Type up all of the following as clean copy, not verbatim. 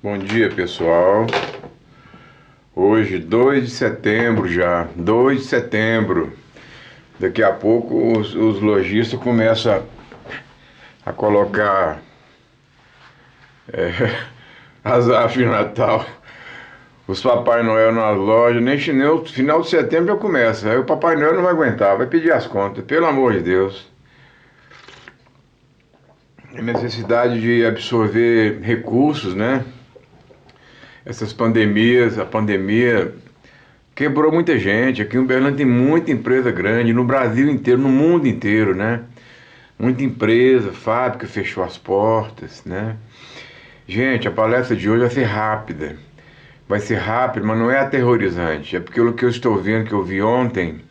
Bom dia, pessoal. Hoje, 2 de setembro já, 2 de setembro. Daqui a pouco os lojistas começam a colocar as árvores de Natal, os Papai Noel nas lojas, nem chinelo, final de setembro já começa. Aí o Papai Noel não vai aguentar, vai pedir as contas, pelo amor de Deus. A necessidade de absorver recursos, né? Essas pandemias, a pandemia quebrou muita gente. Aqui em Uberlândia tem muita empresa grande, no Brasil inteiro, no mundo inteiro, né? Muita empresa, fábrica fechou as portas, né? Gente, a palestra de hoje vai ser rápida. Vai ser rápida, mas não é aterrorizante. É porque o que eu estou vendo, que eu vi ontem,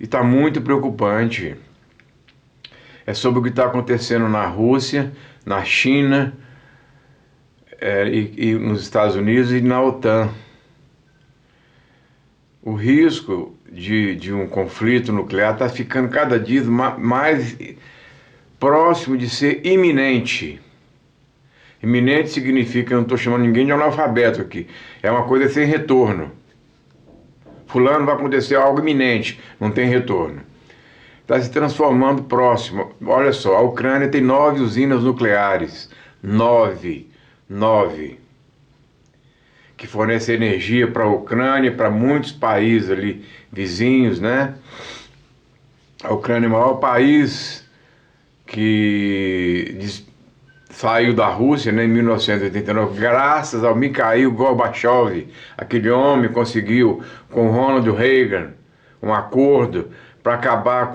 está muito preocupante. É sobre o que está acontecendo na Rússia, na China, e nos Estados Unidos e na OTAN. O risco de um conflito nuclear está ficando cada dia mais próximo de ser iminente. Iminente significa, eu não estou chamando ninguém de analfabeto aqui, é uma coisa sem retorno. Fulano vai acontecer algo iminente, não tem retorno. Está se transformando próximo. Olha só, a Ucrânia tem 9 usinas nucleares. 9. 9. Que fornecem energia para a Ucrânia, para muitos países ali vizinhos, né? A Ucrânia é o maior país que saiu da Rússia, né, em 1989, graças ao Mikhail Gorbachev. Aquele homem conseguiu, com Ronald Reagan, um acordo para acabar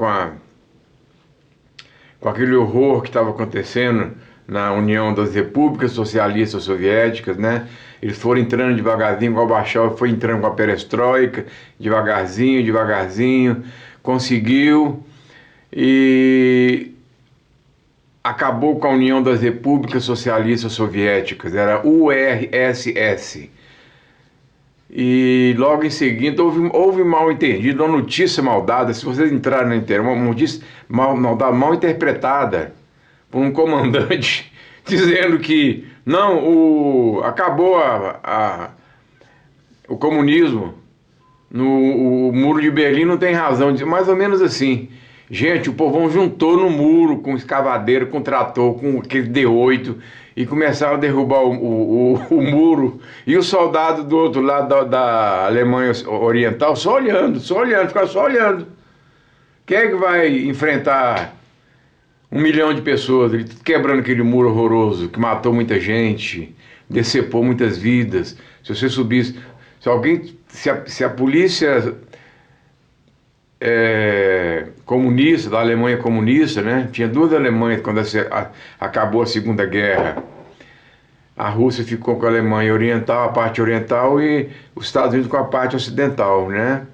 com aquele horror que estava acontecendo na União das Repúblicas Socialistas Soviéticas, né? Eles foram entrando devagarzinho, Gorbachev foi entrando com a perestroika, devagarzinho, devagarzinho, conseguiu e acabou com a União das Repúblicas Socialistas Soviéticas, era URSS. E logo em seguida houve mal entendido, uma notícia mal dada, se vocês entrarem na internet, uma notícia mal interpretada por um comandante, dizendo que não, acabou o comunismo, o muro de Berlim não tem razão, mais ou menos assim. Gente, o povão juntou no muro com escavadeira, com trator, com aquele D8 e começaram a derrubar o muro. E o soldado do outro lado da Alemanha Oriental só olhando, ficava só olhando. Quem é que vai enfrentar 1 milhão de pessoas ele quebrando aquele muro horroroso que matou muita gente, decepou muitas vidas? Se você subisse, se a polícia comunista, da Alemanha comunista, né? Tinha duas Alemanhas quando acabou a Segunda Guerra. A Rússia ficou com a Alemanha Oriental, a parte oriental, e os Estados Unidos com a parte ocidental, né?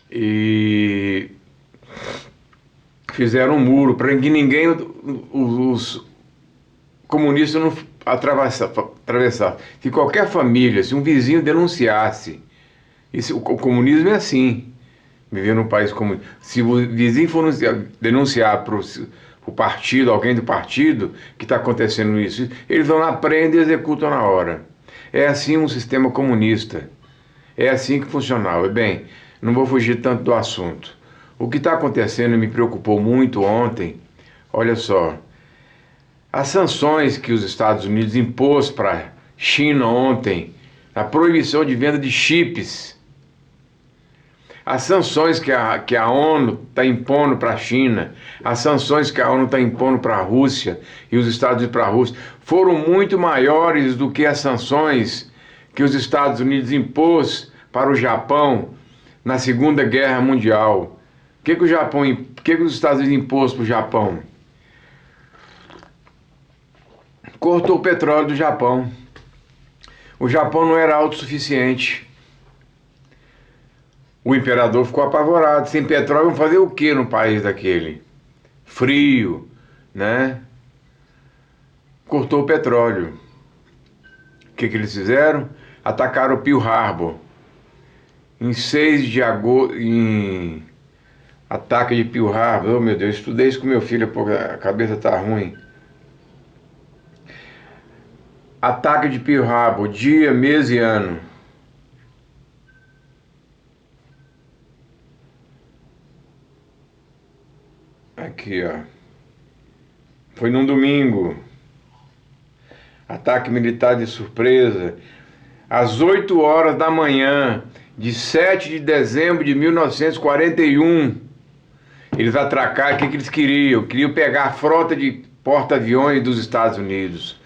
E fizeram um muro para que ninguém, os comunistas não atravessassem. Se qualquer família, se um vizinho denunciasse, o comunismo é assim. Viver num país como... Se o vizinho for denunciar para o partido, alguém do partido, que está acontecendo isso, eles vão lá, prendem e executam na hora. É assim um sistema comunista. É assim que funcionava. Bem, não vou fugir tanto do assunto. O que está acontecendo me preocupou muito ontem. Olha só. As sanções que os Estados Unidos impôs para a China ontem, a proibição de venda de chips, as sanções que a ONU está impondo para a China, as sanções que a ONU está impondo para a Rússia e os Estados Unidos para a Rússia, foram muito maiores do que as sanções que os Estados Unidos impôs para o Japão na Segunda Guerra Mundial. O que os Estados Unidos impôs para o Japão? Cortou o petróleo do Japão. O Japão não era autossuficiente. O imperador ficou apavorado. Sem petróleo, vão fazer o que no país daquele? Frio, né? Cortou o petróleo. O que eles fizeram? Atacaram o Pearl Harbor. Em 6 de agosto, em ataque de Pearl Harbor. Oh, meu Deus, estudei isso com meu filho, porque a cabeça tá ruim. Ataque de Pearl Harbor, dia, mês e ano. Aqui, ó. Foi num domingo. Ataque militar de surpresa. Às 8 horas da manhã, de 7 de dezembro de 1941. Eles atracaram, o que eles queriam? Queriam pegar a frota de porta-aviões dos Estados Unidos.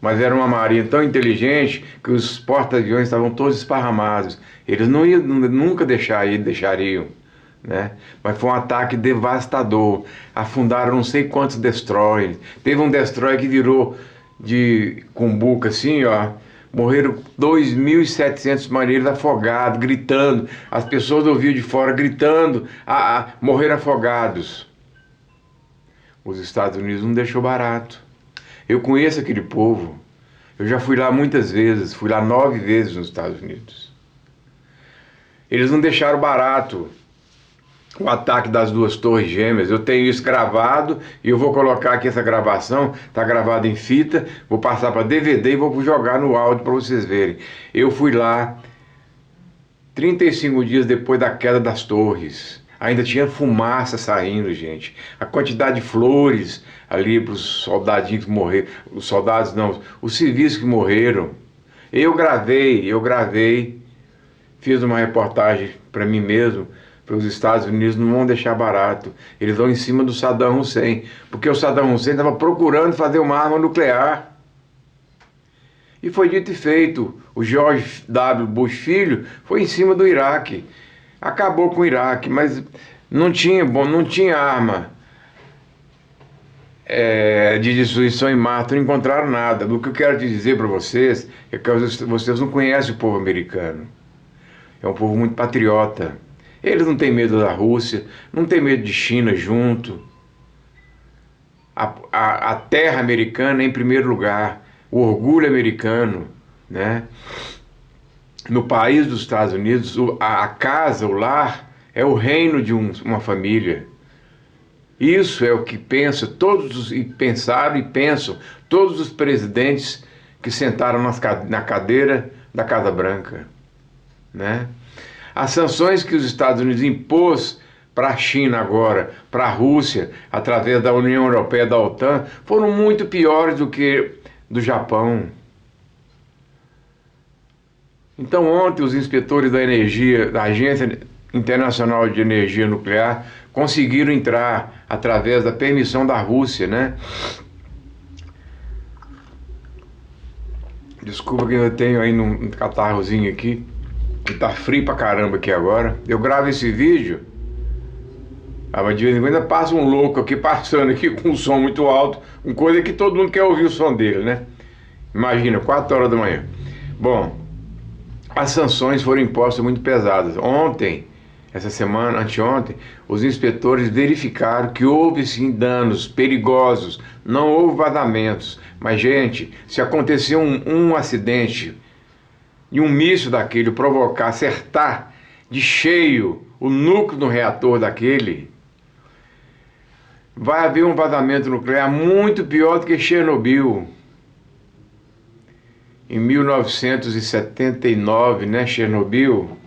Mas era uma marinha tão inteligente que os porta-aviões estavam todos esparramados. Eles não iam, nunca deixariam, né? Mas foi um ataque devastador. Afundaram não sei quantos destroyers. Teve um destroyer que virou de cumbuca assim, ó. Morreram 2.700 marinheiros afogados, gritando. As pessoas ouviam de fora gritando, morreram afogados. Os Estados Unidos não deixou barato. Eu conheço aquele povo. Eu já fui lá muitas vezes, fui lá 9 vezes nos Estados Unidos. Eles não deixaram barato o ataque das 2 torres gêmeas. Eu tenho isso gravado e eu vou colocar aqui essa gravação. Está gravada em fita, vou passar para DVD e vou jogar no áudio para vocês verem. Eu fui lá 35 dias depois da queda das torres. Ainda tinha fumaça saindo, gente. A quantidade de flores ali para os soldadinhos que morreram. Os soldados não, os civis que morreram. Eu gravei. Fiz uma reportagem para mim mesmo. Para os Estados Unidos não vão deixar barato. Eles vão em cima do Saddam Hussein. Porque o Saddam Hussein estava procurando fazer uma arma nuclear. E foi dito e feito. O George W. Bush filho foi em cima do Iraque. Acabou com o Iraque, mas não tinha arma de destruição em massa, não encontraram nada. O que eu quero te dizer para vocês é que vocês não conhecem o povo americano. É um povo muito patriota. Eles não têm medo da Rússia, não têm medo de China junto. A terra americana é em primeiro lugar, o orgulho americano, né? No país dos Estados Unidos, a casa, o lar, é o reino de uma família. Isso é o que pensaram e pensam todos os presidentes que sentaram na cadeira da Casa Branca, né? As sanções que os Estados Unidos impôs para a China agora, para a Rússia, através da União Europeia, da OTAN, foram muito piores do que do Japão. Então ontem os inspetores da energia, da Agência Internacional de Energia Nuclear, conseguiram entrar através da permissão da Rússia, né? Desculpa que eu tenho aí um catarrozinho aqui, que tá frio pra caramba aqui agora. Eu gravo esse vídeo, mas de vez em quando passa um louco aqui passando aqui com um som muito alto, uma coisa que todo mundo quer ouvir o som dele, né? Imagina, 4 horas da manhã. Bom, as sanções foram impostas muito pesadas. Ontem, essa semana, anteontem, os inspetores verificaram que houve sim danos perigosos, não houve vazamentos. Mas, gente, se acontecer um acidente e um míssil daquele provocar, acertar de cheio o núcleo do reator daquele, vai haver um vazamento nuclear muito pior do que Chernobyl. Em 1979, né, Chernobyl.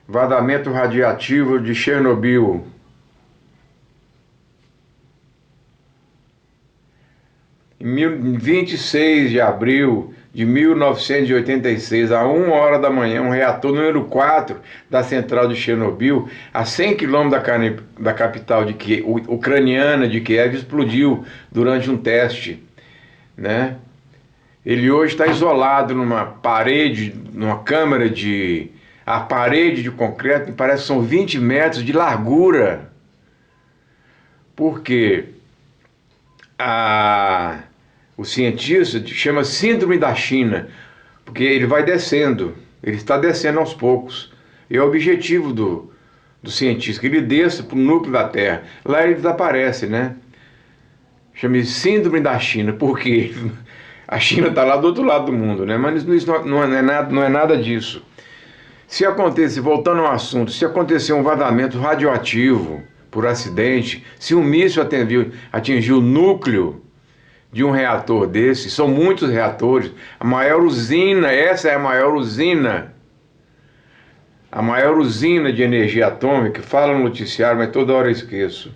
Vazamento radiativo de Chernobyl. Em 26 de abril de 1986, a 1 hora da manhã, um reator número 4 da central de Chernobyl, a 100 quilômetros da capital ucraniana de Kiev, explodiu durante um teste, né? Ele hoje está isolado numa parede, numa câmara a parede de concreto, parece que são 20 metros de largura. Por quê? O cientista chama síndrome da China, porque ele vai descendo, ele está descendo aos poucos. É o objetivo do cientista, que ele desça para o núcleo da Terra. Lá ele desaparece, né? Chama-se síndrome da China, porque a China está lá do outro lado do mundo, né? Mas isso não é nada disso. Se acontecer, voltando ao assunto, se acontecer um vazamento radioativo, por acidente, se um míssil atingiu o núcleo de um reator desse, são muitos reatores, a maior usina, essa é a maior usina de energia atômica, fala no noticiário, mas toda hora eu esqueço.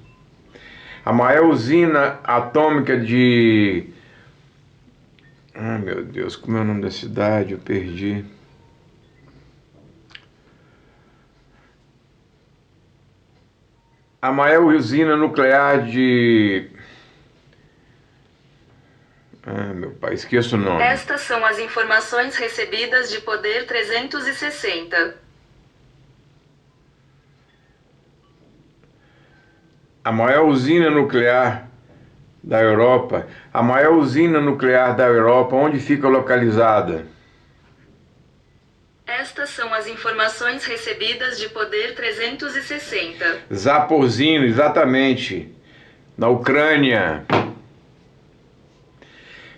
A maior usina atômica de... Ai, meu Deus, como é o nome da cidade? Eu perdi. A maior usina nuclear de... Ah, meu pai, esqueço o nome. Estas são as informações recebidas de Poder 360. A maior usina nuclear da Europa. A maior usina nuclear da Europa, onde fica localizada? Estas são as informações recebidas de Poder 360. Zaporizhzhia, exatamente. Na Ucrânia.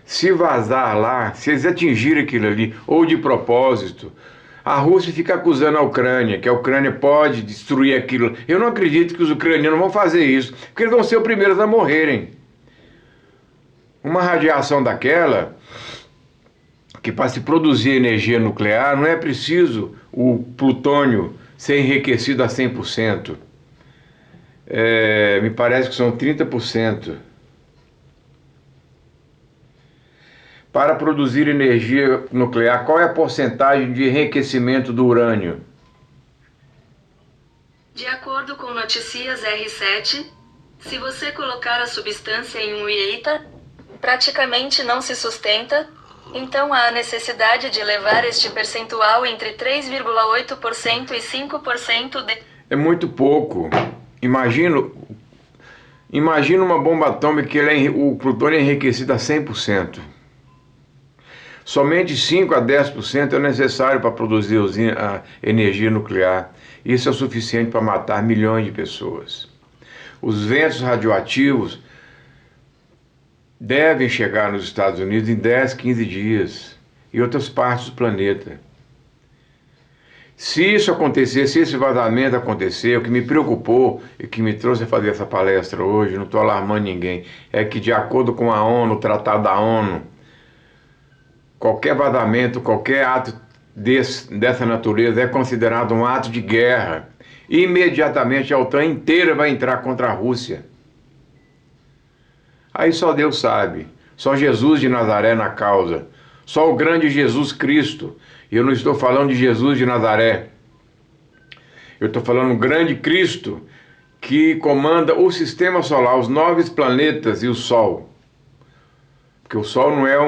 Se vazar lá, se eles atingirem aquilo ali, ou de propósito, a Rússia fica acusando a Ucrânia, que a Ucrânia pode destruir aquilo. Eu não acredito que os ucranianos vão fazer isso, porque eles vão ser os primeiros a morrerem. Uma radiação daquela, que para se produzir energia nuclear, não é preciso o plutônio ser enriquecido a 100%. Me parece que são 30%. Para produzir energia nuclear, qual é a porcentagem de enriquecimento do urânio? De acordo com Notícias R7, se você colocar a substância em um IETA, praticamente não se sustenta, então há a necessidade de levar este percentual entre 3,8% e 5% de... É muito pouco. Imagina uma bomba atômica que o plutônio é enriquecido a 100%. Somente 5 a 10% é necessário para produzir a energia nuclear. Isso é o suficiente para matar milhões de pessoas. Os ventos radioativos devem chegar nos Estados Unidos em 10, 15 dias e outras partes do planeta. Se isso acontecer, se esse vazamento acontecer, o que me preocupou e que me trouxe a fazer essa palestra hoje, não estou alarmando ninguém, é que de acordo com a ONU, o Tratado da ONU, qualquer vazamento, qualquer ato dessa natureza é considerado um ato de guerra. Imediatamente a OTAN inteira vai entrar contra a Rússia. Aí só Deus sabe, só Jesus de Nazaré na causa, só o grande Jesus Cristo. E eu não estou falando de Jesus de Nazaré, eu estou falando do grande Cristo que comanda o sistema solar, os 9 planetas e o Sol. Porque o Sol não é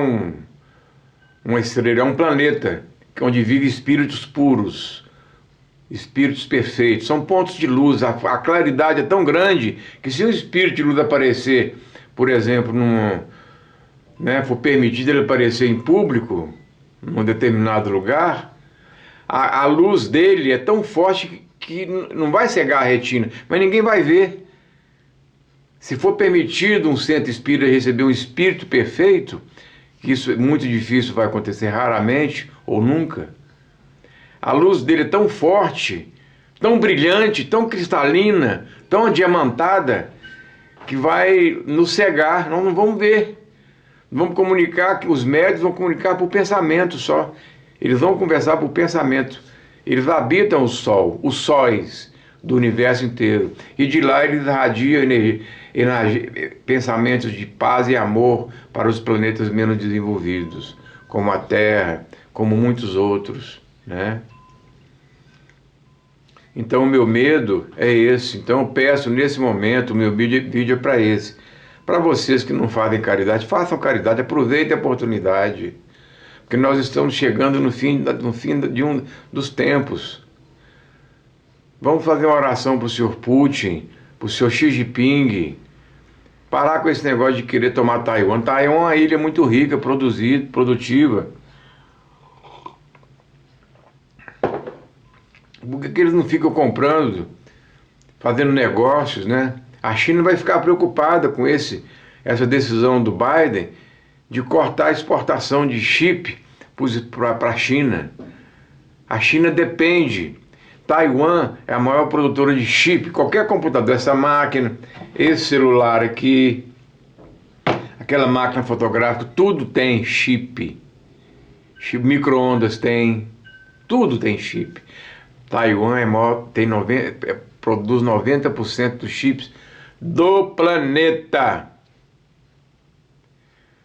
uma estrela, é um planeta onde vivem espíritos puros, espíritos perfeitos, são pontos de luz. A claridade é tão grande que se um espírito de luz aparecer, por exemplo, for permitido ele aparecer em público, num determinado lugar, a luz dele é tão forte que não vai cegar a retina, mas ninguém vai ver. Se for permitido um centro espírita receber um espírito perfeito, isso é muito difícil, vai acontecer raramente ou nunca, a luz dele é tão forte, tão brilhante, tão cristalina, tão diamantada, que vai nos cegar, nós não vamos ver. Vamos comunicar, que os médios vão comunicar por pensamento só. Eles vão conversar por pensamento. Eles habitam o Sol, os sóis do universo inteiro. E de lá eles irradiam pensamentos de paz e amor para os planetas menos desenvolvidos, como a Terra, como muitos outros, né? Então o meu medo é esse. Então eu peço nesse momento, o meu vídeo é para esse. Para vocês que não fazem caridade, façam caridade, aproveitem a oportunidade. Porque nós estamos chegando no fim de dos tempos. Vamos fazer uma oração para o senhor Putin, para o senhor Xi Jinping. Parar com esse negócio de querer tomar Taiwan. Taiwan é uma ilha muito rica, produtiva. Por que eles não ficam comprando, fazendo negócios, né? A China vai ficar preocupada com essa decisão do Biden de cortar a exportação de chip para a China. A China depende Taiwan é a maior produtora de chip. Qualquer computador, essa máquina, esse celular aqui, aquela máquina fotográfica, tudo tem chip. Micro-ondas tem, tudo tem chip. Taiwan é maior, produz 90% dos chips do planeta.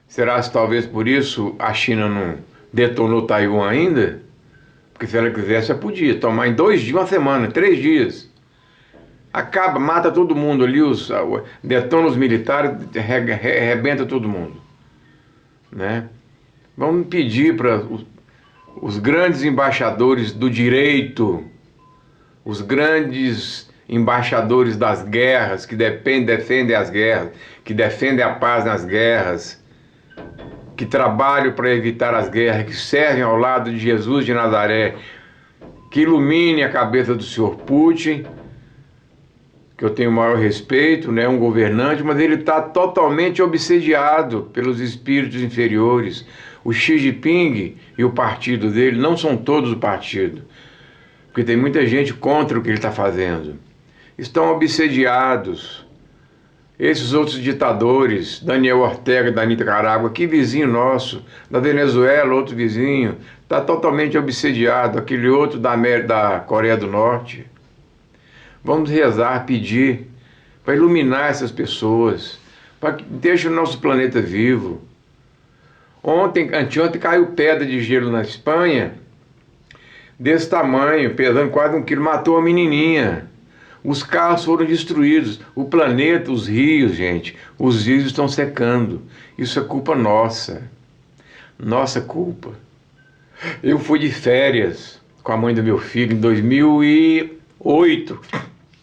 Será que talvez por isso a China não detonou Taiwan ainda? Porque se ela quisesse, ela podia tomar em 2 dias, 1 semana, 3 dias. Acaba, mata todo mundo ali, detona os militares, arrebenta todo mundo. Né? Vamos pedir para os grandes embaixadores do direito, os grandes embaixadores das guerras, que defendem as guerras, que defendem a paz nas guerras, que trabalham para evitar as guerras, que servem ao lado de Jesus de Nazaré, que ilumine a cabeça do senhor Putin, que eu tenho o maior respeito, né, um governante, mas ele está totalmente obsediado pelos espíritos inferiores. O Xi Jinping e o partido dele não são todos o partido, porque tem muita gente contra o que ele está fazendo. Estão obsediados. Esses outros ditadores, Daniel Ortega da Nicarágua, que vizinho nosso, da Venezuela, outro vizinho, está totalmente obsediado, aquele outro da Coreia do Norte. Vamos rezar, pedir, para iluminar essas pessoas, para que deixe o nosso planeta vivo. Anteontem caiu pedra de gelo na Espanha, desse tamanho, pesando quase 1 quilo, matou a menininha. Os carros foram destruídos, o planeta, os rios, gente, os rios estão secando. Isso é culpa nossa, nossa culpa. Eu fui de férias com a mãe do meu filho em 2008,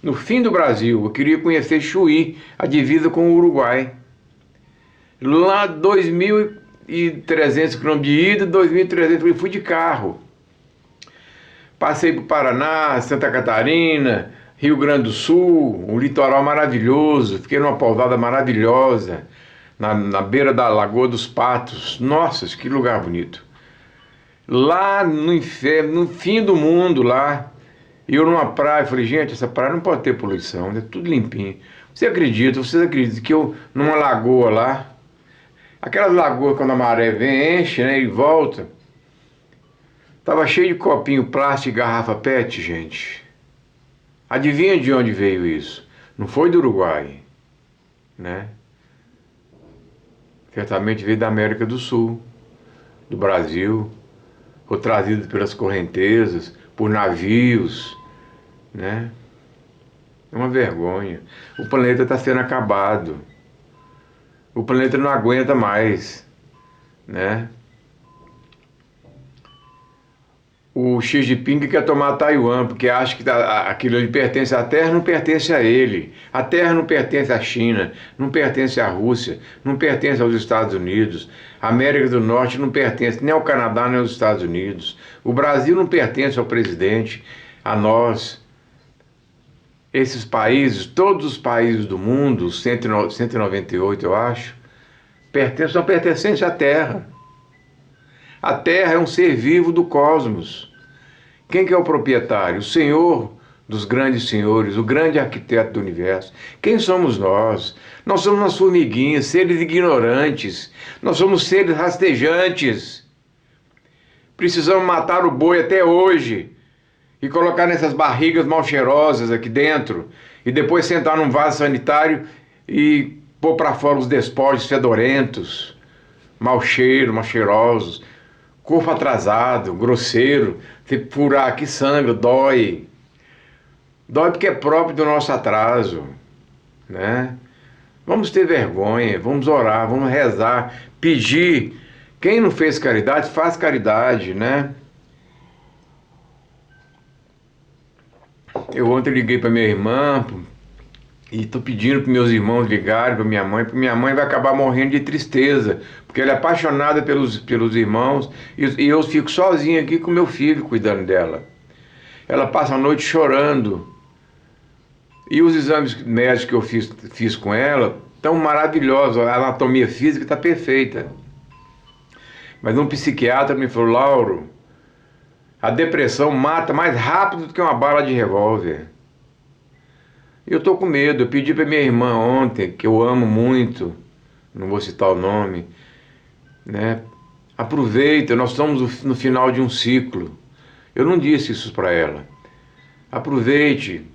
no fim do Brasil. Eu queria conhecer Chuí, a divisa com o Uruguai. Lá 2.300 quilômetros de ida, 2.300, eu fui de carro. Passei por Paraná, Santa Catarina, Rio Grande do Sul, um litoral maravilhoso, fiquei numa pousada maravilhosa, na beira da Lagoa dos Patos. Nossa, que lugar bonito. Lá no inferno, no fim do mundo, lá, eu numa praia, falei, gente, essa praia não pode ter poluição, é tudo limpinho. Vocês acreditam que eu, numa lagoa lá, aquelas lagoas quando a maré vem, enche, né, e volta, tava cheio de copinho plástico e garrafa PET, gente. Adivinha de onde veio isso? Não foi do Uruguai, né? Certamente veio da América do Sul, do Brasil, foi trazido pelas correntezas, por navios, né? É uma vergonha. O planeta está sendo acabado. O planeta não aguenta mais, né? O Xi Jinping quer tomar Taiwan, porque acha que aquilo ali pertence à Terra, não pertence a ele. A Terra não pertence à China, não pertence à Rússia, não pertence aos Estados Unidos. A América do Norte não pertence nem ao Canadá, nem aos Estados Unidos. O Brasil não pertence ao presidente, a nós. Esses países, todos os países do mundo, 198 eu acho, são pertencentes à Terra. A Terra é um ser vivo do cosmos. Quem que é o proprietário? O Senhor dos grandes senhores, o grande arquiteto do universo. Quem somos nós? Nós somos umas formiguinhas, seres ignorantes. Nós somos seres rastejantes. Precisamos matar o boi até hoje e colocar nessas barrigas mal cheirosas aqui dentro e depois sentar num vaso sanitário e pôr para fora os despojos fedorentos, mal cheirosos. Corpo atrasado, grosseiro, se furar aqui sangra, dói. Dói porque é próprio do nosso atraso, né? Vamos ter vergonha, vamos orar, vamos rezar, pedir. Quem não fez caridade, faz caridade, né? Eu ontem liguei para minha irmã e estou pedindo para meus irmãos ligarem para minha mãe, porque minha mãe vai acabar morrendo de tristeza, porque ela é apaixonada pelos irmãos, e eu fico sozinho aqui com meu filho cuidando dela. Ela passa a noite chorando. E os exames médicos que eu fiz com ela estão maravilhosos, a anatomia física está perfeita. Mas um psiquiatra me falou, Lauro, A depressão mata mais rápido do que uma bala de revólver. Eu tô com medo. Eu pedi para minha irmã ontem, que eu amo muito, não vou citar o nome, né? Aproveita, nós estamos no final de um ciclo. Eu não disse isso para ela. Aproveite,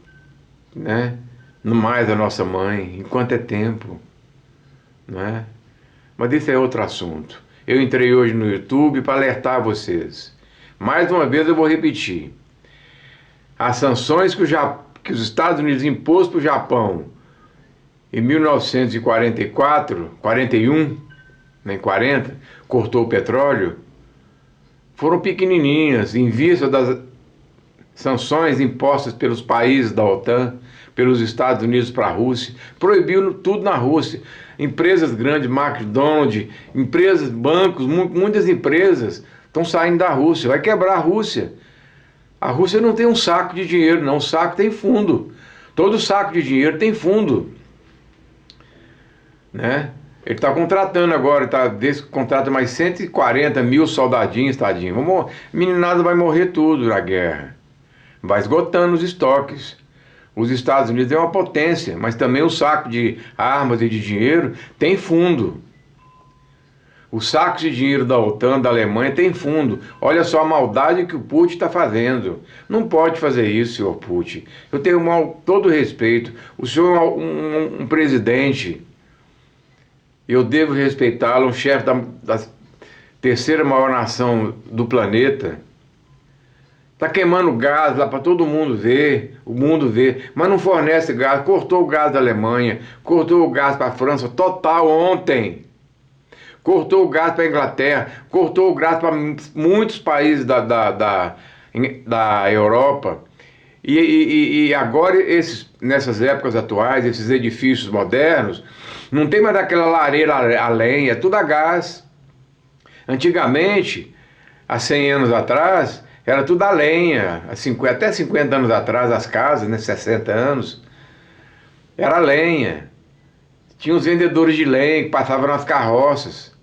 né? No mais a nossa mãe, enquanto é tempo, né? Mas isso é outro assunto. Eu entrei hoje no YouTube para alertar vocês. Mais uma vez eu vou repetir. As sanções que os Estados Unidos impôs para o Japão em 1944, 41, nem 40, cortou o petróleo, foram pequenininhas em vista das sanções impostas pelos países da OTAN, pelos Estados Unidos para a Rússia, proibiu tudo na Rússia. Empresas grandes, McDonald's, empresas, bancos, muitas empresas estão saindo da Rússia, vai quebrar a Rússia. A Rússia não tem um saco de dinheiro, não, o saco tem fundo. Todo saco de dinheiro tem fundo, né? Ele está contratando agora, contrata mais 140 mil soldadinhos, tadinho. Meninada vai morrer tudo na guerra. Vai esgotando os estoques. Os Estados Unidos é uma potência, mas também o saco de armas e de dinheiro tem fundo. Os sacos de dinheiro da OTAN, da Alemanha, tem fundo. Olha só a maldade que o Putin está fazendo. Não pode fazer isso, senhor Putin. Eu tenho todo respeito. O senhor é um presidente. Eu devo respeitá-lo, um chefe da terceira maior nação do planeta. Está queimando gás lá para todo mundo ver, o mundo ver, mas não fornece gás. Cortou o gás da Alemanha, cortou o gás para a França, total ontem. Cortou o gás para a Inglaterra, cortou o gás para muitos países da Europa. E agora, nessas épocas atuais, esses edifícios modernos, não tem mais aquela lareira a lenha, é tudo a gás. Antigamente, há 100 anos atrás, era tudo a lenha. Até 50 anos atrás, as casas, né, 60 anos, era a lenha. Tinha os vendedores de lenha que passavam nas carroças.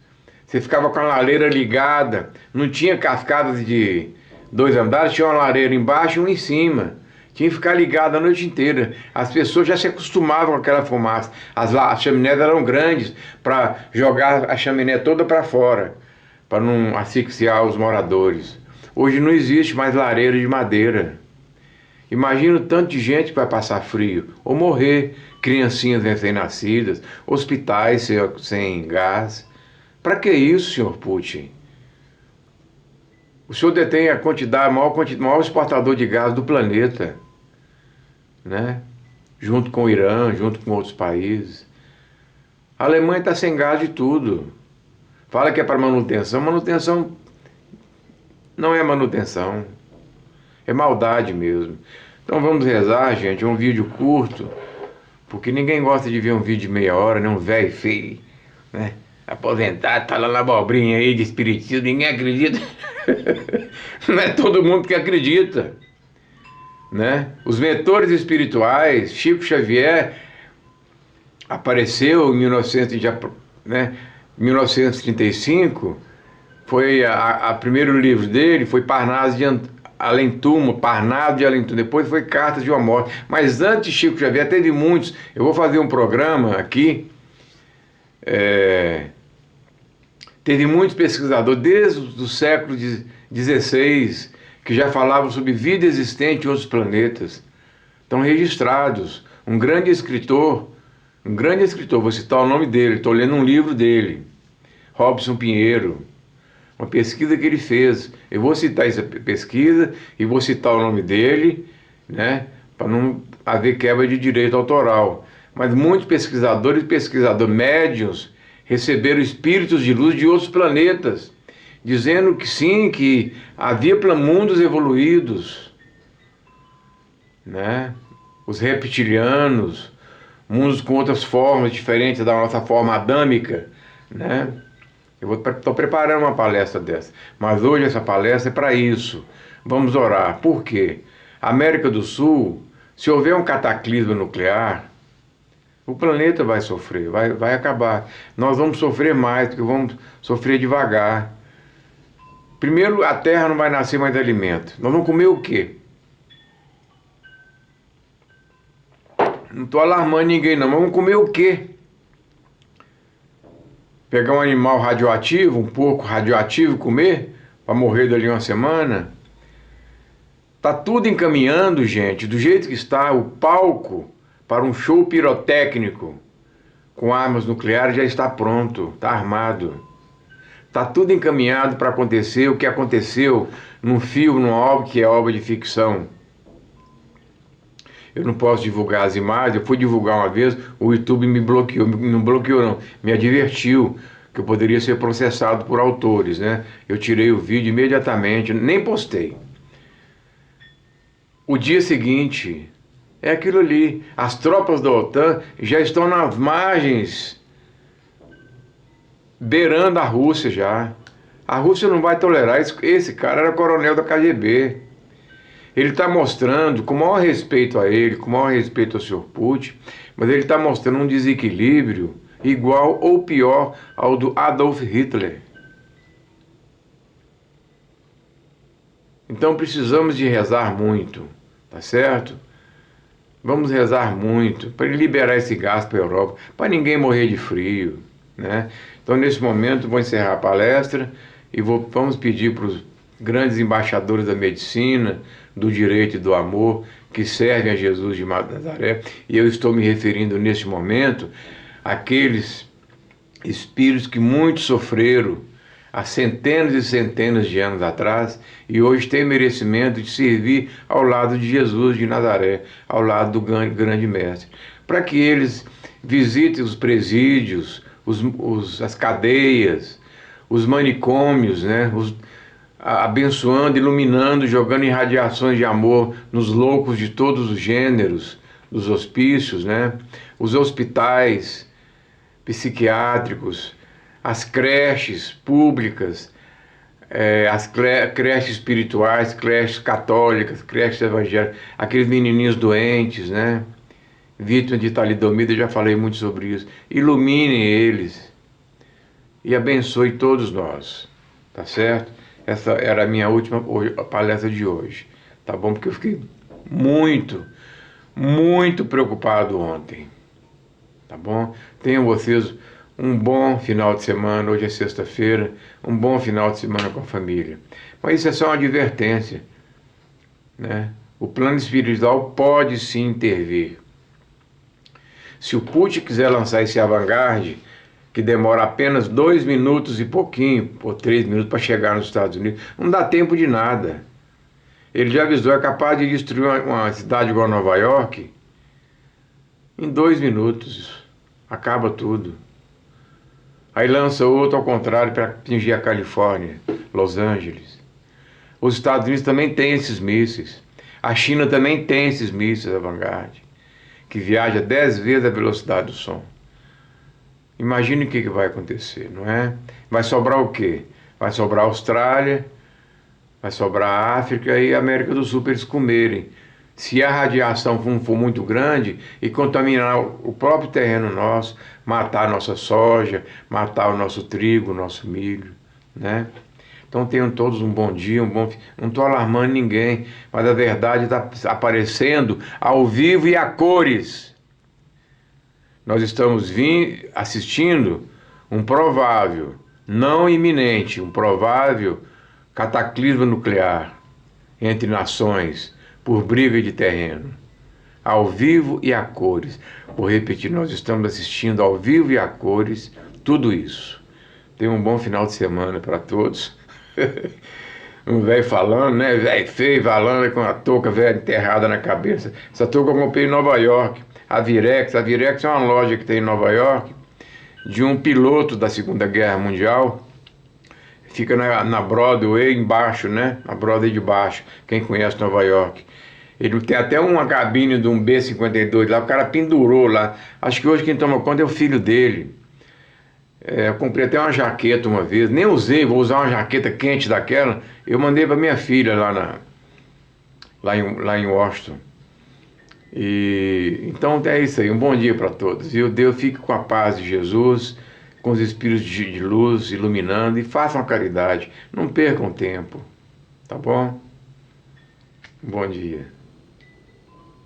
Você ficava com a lareira ligada. Não tinha cascadas de 2 andares, tinha uma lareira embaixo e uma em cima. Tinha que ficar ligado a noite inteira. As pessoas já se acostumavam com aquela fumaça. As chaminés eram grandes para jogar a chaminé toda para fora, para não asfixiar os moradores. Hoje não existe mais lareira de madeira. Imagina o tanto de gente que vai passar frio ou morrer, criancinhas recém-nascidas, hospitais sem gás. Para que isso, senhor Putin? O senhor detém a maior exportador de gás do planeta, né? Junto com o Irã, junto com outros países. A Alemanha está sem gás de tudo. Fala que é para manutenção. Manutenção não é manutenção. É maldade mesmo. Então vamos rezar, gente. É um vídeo curto, porque ninguém gosta de ver um vídeo de meia hora, né? Um velho feio, né? Aposentado, tá lá na abobrinha aí de espiritismo, ninguém acredita. Não é todo mundo que acredita, né? Os mentores espirituais, Chico Xavier apareceu em 1935, foi a primeiro livro dele, foi Parnaso de Além-Túmulo, Parnaso de Além-Túmulo, depois foi Cartas de uma Morte. Mas antes de Chico Xavier teve muitos. Eu vou fazer um programa aqui, teve muitos pesquisadores, desde o século XVI, que já falavam sobre vida existente em outros planetas. Estão registrados. Um grande escritor, vou citar o nome dele, estou lendo um livro dele, Robson Pinheiro, uma pesquisa que ele fez. Eu vou citar essa pesquisa e vou citar o nome dele, né, para não haver quebra de direito autoral. Mas muitos pesquisadores médiuns, receberam espíritos de luz de outros planetas, dizendo que sim, que havia mundos evoluídos, né? Os reptilianos, mundos com outras formas diferentes da nossa forma adâmica, né? Eu estou preparando uma palestra dessa, mas hoje essa palestra é para isso. Vamos orar. Por quê? América do Sul, se houver um cataclisma nuclear, o planeta vai sofrer, vai acabar. Nós vamos sofrer mais, porque vamos sofrer devagar. Primeiro, a terra não vai nascer mais de alimento. Nós vamos comer o quê? Não estou alarmando ninguém não, mas vamos comer o quê? Pegar um animal radioativo, um porco radioativo, comer, para morrer dali uma semana? Tá tudo encaminhando, gente, do jeito que está, o palco para um show pirotécnico com armas nucleares já está pronto, está armado. Tá tudo encaminhado para acontecer o que aconteceu num filme, numa obra que é obra de ficção. Eu não posso divulgar as imagens, eu fui divulgar uma vez, o YouTube me bloqueou, não bloqueou não, me advertiu que eu poderia ser processado por autores, né? Eu tirei o vídeo imediatamente, nem postei. O dia seguinte, é aquilo ali, as tropas da OTAN já estão nas margens, beirando a Rússia já. A Rússia não vai tolerar, esse cara era coronel da KGB. Ele está mostrando, com o maior respeito a ele, com o maior respeito ao Sr. Putin, mas ele está mostrando um desequilíbrio igual ou pior ao do Adolf Hitler. Então precisamos de rezar muito, tá certo? Vamos rezar muito para ele liberar esse gás para a Europa, para ninguém morrer de frio, né? Então nesse momento vou encerrar a palestra e vamos pedir para os grandes embaixadores da medicina, do direito e do amor, que servem a Jesus de Nazaré, e eu estou me referindo neste momento àqueles espíritos que muito sofreram há centenas e centenas de anos atrás e hoje têm merecimento de servir ao lado de Jesus de Nazaré, ao lado do grande mestre, para que eles visitem os presídios, as cadeias, os manicômios, né? Abençoando, iluminando, jogando irradiações de amor nos loucos de todos os gêneros, dos hospícios, né? Os hospitais psiquiátricos, as creches públicas, as creches espirituais, creches católicas, creches evangélicas, aqueles menininhos doentes, né? Vítimas de talidomida, já falei muito sobre isso. Ilumine eles e abençoe todos nós, tá certo? Essa era a minha última palestra de hoje, tá bom? Porque eu fiquei muito, muito preocupado ontem, tá bom? Tenham vocês um bom final de semana, hoje é sexta-feira, um bom final de semana com a família. Mas isso é só uma advertência, né? O plano espiritual pode sim intervir. Se o Putin quiser lançar esse avant-garde, que demora apenas 2 minutos e pouquinho, ou 3 minutos para chegar nos Estados Unidos, não dá tempo de nada. Ele já avisou, é capaz de destruir uma cidade igual Nova York em 2 minutos. Acaba tudo. Aí lança outro ao contrário para atingir a Califórnia, Los Angeles. Os Estados Unidos também têm esses mísseis. A China também tem esses mísseis avant-garde, que viaja 10 vezes a velocidade do som. Imagine o que vai acontecer, não é? Vai sobrar o quê? Vai sobrar a Austrália, vai sobrar a África e a América do Sul para eles comerem. Se a radiação for muito grande e contaminar o próprio terreno nosso, matar a nossa soja, matar o nosso trigo, o nosso milho, né? Então tenham todos um bom dia, não estou alarmando ninguém, mas a verdade está aparecendo ao vivo e a cores. Nós estamos assistindo um provável, não iminente, um provável cataclisma nuclear entre nações por briga de terreno, ao vivo e a cores. Vou repetir, nós estamos assistindo ao vivo e a cores tudo isso. Tenham um bom final de semana para todos. Um velho falando, né? Velho feio falando com a touca velha enterrada na cabeça. Essa touca eu comprei em Nova York. A Virex é uma loja que tem em Nova York, de um piloto da Segunda Guerra Mundial. Fica na Broadway embaixo, né? Na Broadway de baixo, quem conhece Nova York. Ele tem até uma cabine de um B-52 lá, o cara pendurou lá. Acho que hoje quem toma conta é o filho dele. Eu comprei até uma jaqueta uma vez, nem usei, vou usar uma jaqueta quente daquela. Eu mandei para minha filha lá em Washington. Então é isso aí, um bom dia para todos, viu? Deus fique com a paz de Jesus, com os espíritos de luz iluminando e façam a caridade. Não percam tempo. Tá bom? Bom dia.